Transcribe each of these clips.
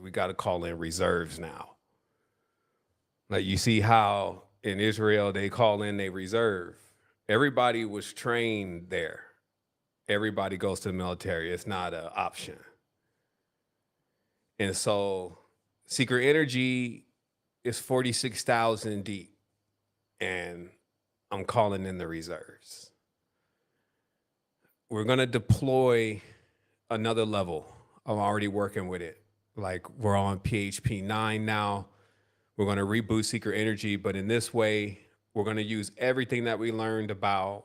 We got to call in reserves now. Like you see how in Israel they call in a reserve. Everybody was trained there. Everybody goes to the military. It's not an option. And so secret energy is 46,000 deep. And I'm calling in the reserves. We're going to deploy another level. I'm already working with it. Like we're on PHP 9 now. We're going to reboot secret energy, but in this way, we're going to use everything that we learned about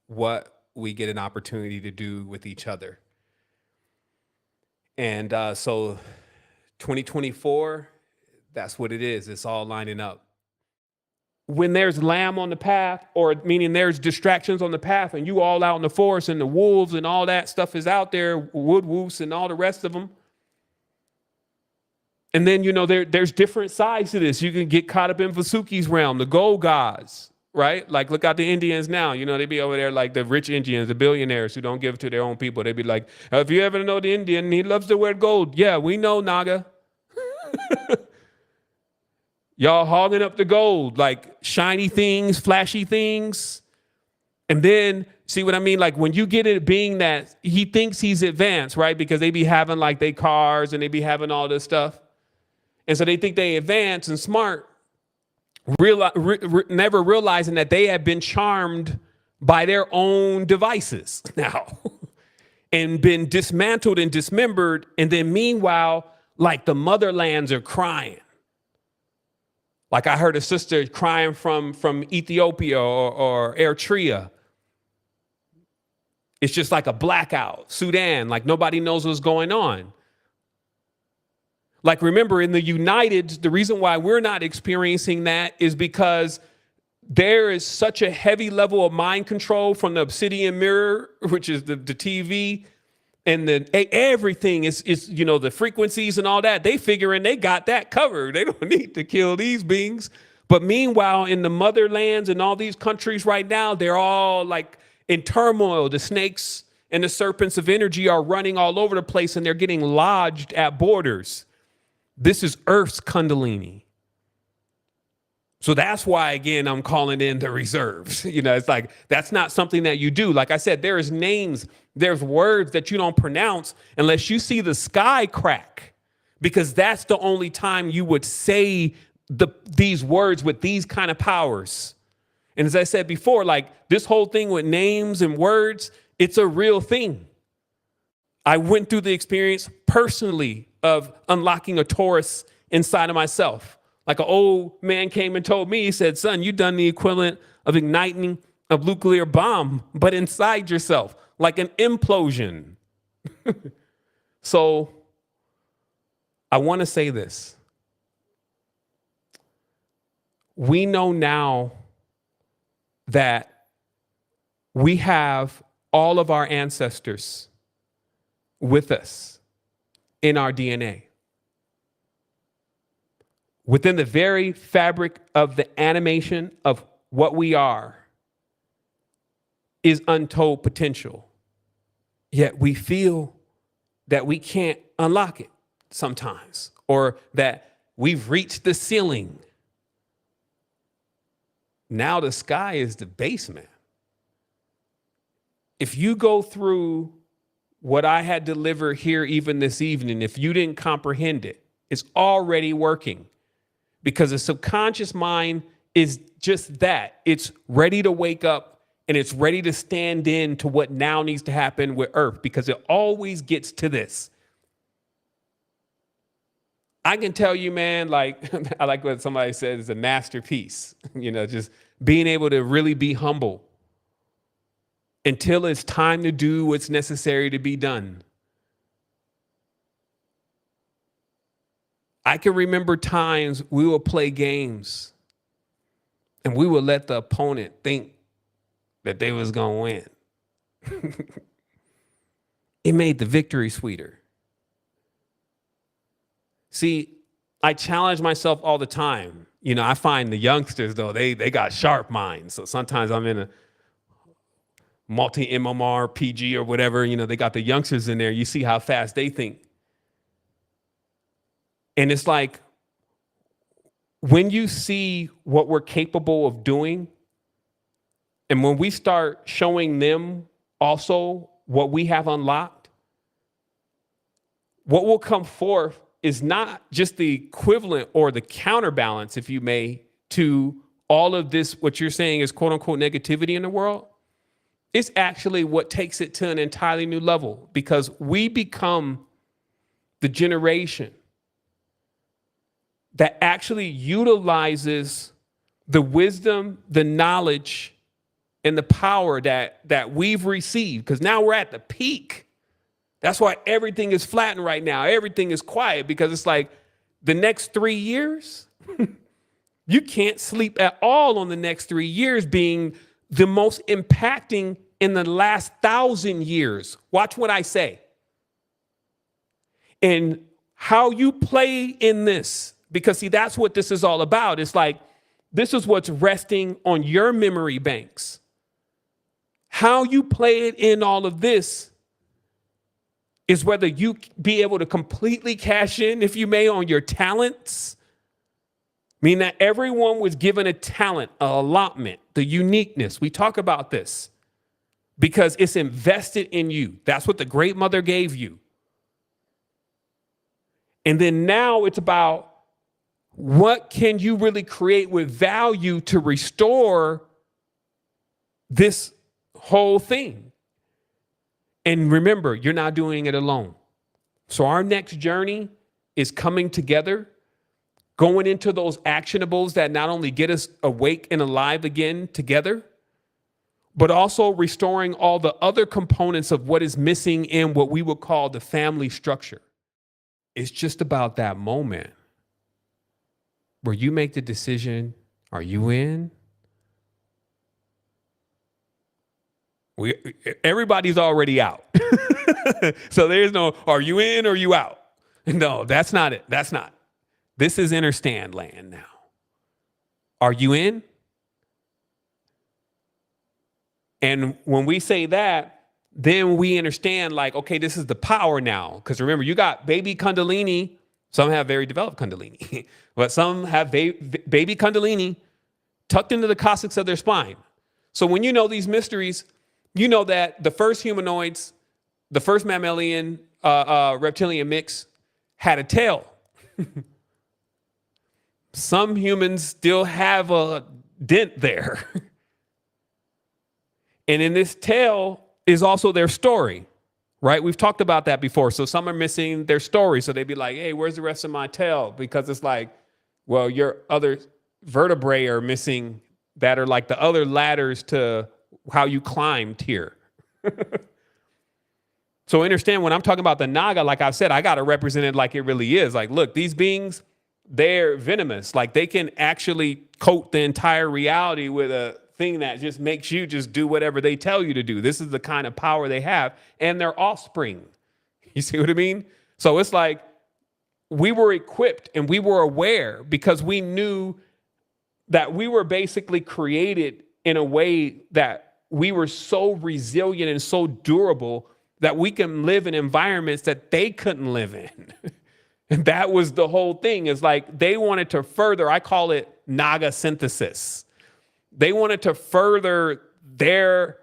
what we get an opportunity to do with each other. And so 2024, that's what it is. It's all lining up. When there's lamb on the path, or meaning there's distractions on the path, and you all out in the forest and the wolves and all that stuff is out there, wood wolves and all the rest of them. And then, there's different sides to this. You can get caught up in Vasuki's realm, the gold gods, right? Like, look out the Indians now. They be over there like the rich Indians, the billionaires who don't give to their own people. They be like, if you ever know the Indian, he loves to wear gold. Yeah, we know, Naga. Y'all hogging up the gold, like shiny things, flashy things. And then, see what I mean? Like when you get it being that he thinks he's advanced, right? Because they be having like they cars and they be having all this stuff. And so they think they advanced and smart, never realizing that they have been charmed by their own devices now and been dismantled and dismembered. And then meanwhile, like the motherlands are crying. Like I heard a sister crying from Ethiopia or Eritrea. It's just like a blackout. Sudan, like nobody knows what's going on. Like, remember, in the United, the reason why we're not experiencing that is because there is such a heavy level of mind control from the obsidian mirror, which is the TV, and everything is the frequencies and all that. They figuring they got that covered. They don't need to kill these beings. But meanwhile, in the motherlands and all these countries right now, they're all like in turmoil. The snakes and the serpents of energy are running all over the place, and they're getting lodged at borders. This is Earth's Kundalini. So that's why, again, I'm calling in the reserves. It's like, that's not something that you do. Like I said, there's names, there's words that you don't pronounce unless you see the sky crack, because that's the only time you would say these words with these kind of powers. And as I said before, like this whole thing with names and words, it's a real thing. I went through the experience personally of unlocking a Taurus inside of myself. Like an old man came and told me, he said, son, you done the equivalent of igniting a nuclear bomb, but inside yourself, like an implosion. So I want to say this. We know now that we have all of our ancestors with us in our DNA. Within the very fabric of the animation of what we are is untold potential. Yet we feel that we can't unlock it sometimes, or that we've reached the ceiling. Now the sky is the basement. If you go through what I had delivered here even this evening, if you didn't comprehend it, it's already working. Because the subconscious mind is just that. It's ready to wake up and it's ready to stand in to what now needs to happen with Earth, because it always gets to this. I can tell you, man, like, I like what somebody said is a masterpiece, just being able to really be humble until it's time to do what's necessary to be done. I can remember times we will play games and we will let the opponent think that they was going to win. It made the victory sweeter. See, I challenge myself all the time. I find the youngsters, though, they got sharp minds. So sometimes I'm in a multi-MMR, PG or whatever, they got the youngsters in there. You see how fast they think. And it's like, when you see what we're capable of doing, and when we start showing them also what we have unlocked, what will come forth is not just the equivalent or the counterbalance, if you may, to all of this, what you're saying is quote unquote negativity in the world. It's actually what takes it to an entirely new level, because we become the generation that actually utilizes the wisdom, the knowledge, and the power that we've received. Because now we're at the peak. That's why everything is flattened right now. Everything is quiet, because it's like the next 3 years, you can't sleep at all on the next 3 years being the most impacting in the last 1,000 years. Watch what I say. And how you play in this, because see, that's what this is all about. It's like, this is what's resting on your memory banks. How you play it in all of this is whether you be able to completely cash in, if you may, on your talents. Meaning that everyone was given a talent, an allotment, the uniqueness. We talk about this because it's invested in you. That's what the great mother gave you. And then now it's about, what can you really create with value to restore this whole thing? And remember, you're not doing it alone. So our next journey is coming together, going into those actionables that not only get us awake and alive again together, but also restoring all the other components of what is missing in what we would call the family structure. It's just about that moment where you make the decision, are you in? Everybody's already out. So there's no, are you in or are you out? No, that's not it. That's not. This is understand land now. Are you in? And when we say that, then we understand, like, okay, this is the power now. Because remember, you got baby Kundalini. Some have very developed Kundalini, but some have baby Kundalini tucked into the coccyx of their spine. So when you know these mysteries, you know that the first humanoids, the first mammalian reptilian mix had a tail. Some humans still have a dent there. And in this tail is also their story, right? We've talked about that before. So some are missing their story. So they'd be like, hey, where's the rest of my tail? Because it's like, well, your other vertebrae are missing that are like the other ladders to how you climbed here. So understand, when I'm talking about the Naga, like I've said, I got to represent it like it really is. Like, look, these beings, they're venomous. Like, they can actually coat the entire reality with a thing that just makes you just do whatever they tell you to do. This is the kind of power they have, and their offspring. You see what I mean? So it's like, we were equipped and we were aware because we knew that we were basically created in a way that we were so resilient and so durable that we can live in environments that they couldn't live in. And that was the whole thing. Is like, they wanted to further, I call it Naga synthesis. They wanted to further their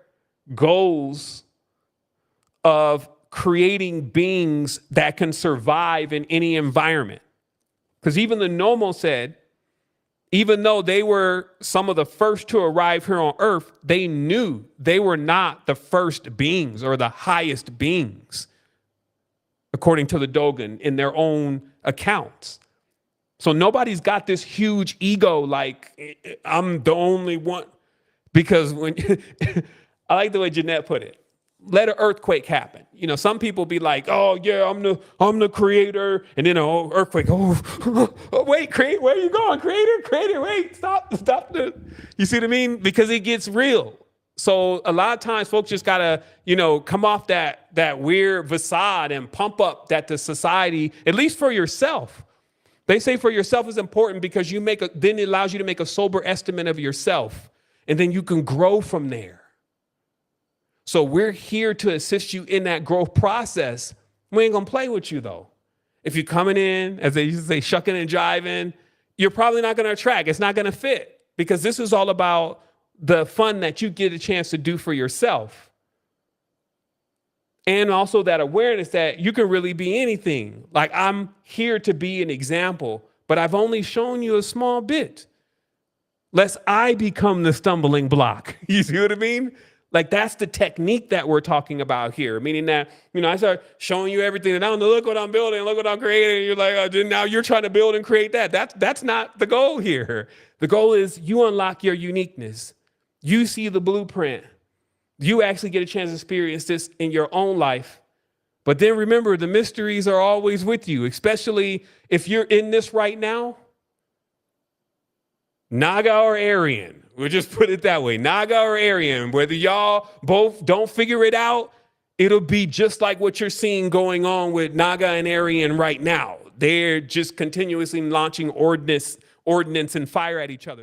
goals of creating beings that can survive in any environment. Because even the Nomo said, even though they were some of the first to arrive here on Earth, they knew they were not the first beings or the highest beings, according to the Dogon, in their own accounts. So nobody's got this huge ego like, I'm the only one. Because when I like the way Jeanette put it, let an earthquake happen. You know, some people be like, oh yeah, I'm the creator. And then an earthquake, oh, wait, create, where are you going? Creator, wait, stop. You see what I mean? Because it gets real. So a lot of times folks just gotta, come off that weird facade and pump up that the society, at least for yourself. They say for yourself is important because then it allows you to make a sober estimate of yourself. And then you can grow from there. So we're here to assist you in that growth process. We ain't gonna play with you though. If you're coming in, as they used to say, shucking and jiving, you're probably not going to attract. It's not going to fit, because this is all about the fun that you get a chance to do for yourself. And also that awareness that you can really be anything. Like, I'm here to be an example, but I've only shown you a small bit. Lest I become the stumbling block. You see what I mean? Like, that's the technique that we're talking about here. Meaning that, I start showing you everything, and I don't know, look what I'm building, look what I'm creating. And you're like, now you're trying to build and create that. That's not the goal here. The goal is you unlock your uniqueness. You see the blueprint. You actually get a chance to experience this in your own life. But then remember, the mysteries are always with you, especially if you're in this right now. Naga or Aryan, we'll just put it that way. Naga or Aryan, whether y'all both don't figure it out, it'll be just like what you're seeing going on with Naga and Aryan right now. They're just continuously launching ordnance and fire at each other.